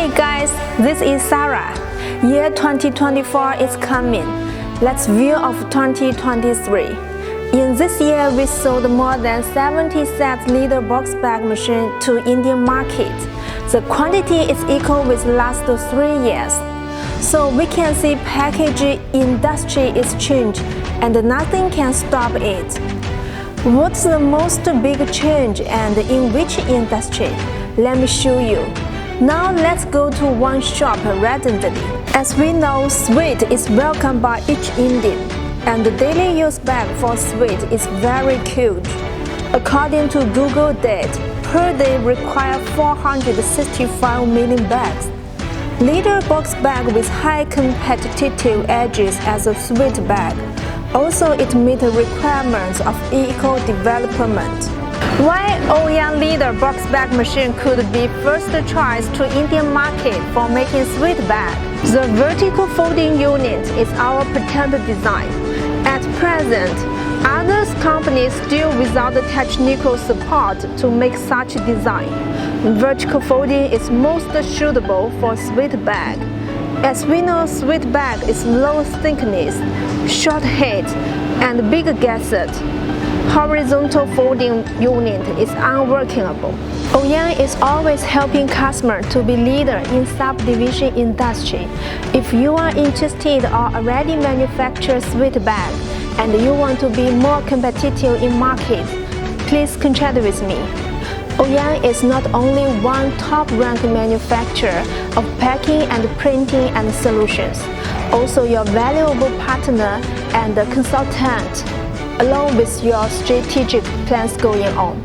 Hey guys, this is Sarah. Year 2024 is coming. Let's view of 2023. In this year, we sold more than 70 sets leader box bag machine to Indian market. The quantity is equal with last 3 years. So we can see packaging industry is changed and nothing can stop it. What's the most big change and in which industry? Let me show you. Now let's go to one shop randomly. As we know, sweet is welcomed by each Indian, and the daily use bag for sweet is very huge. According to Google data, per day require 465 million bags. Leader box bag with high competitive edges as a sweet bag. Also, it meets the requirements of eco-development. Why Oyang leader box bag machine could be first choice to Indian market for making sweet bag? The vertical folding unit is our patented design. At present, other companies still without the technical support to make such design. Vertical folding is most suitable for sweet bag. As we know, sweet bag is low thickness, short height, and big gasket. Horizontal folding unit is unworkable. Oyang is always helping customers to be leader in subdivision industry. If you are interested or already manufacture sweet bag and you want to be more competitive in market, please contact with me. Oyang is not only one top-ranked manufacturer of packing and printing and solutions, also your valuable partner and consultant, along with your strategic plans going on.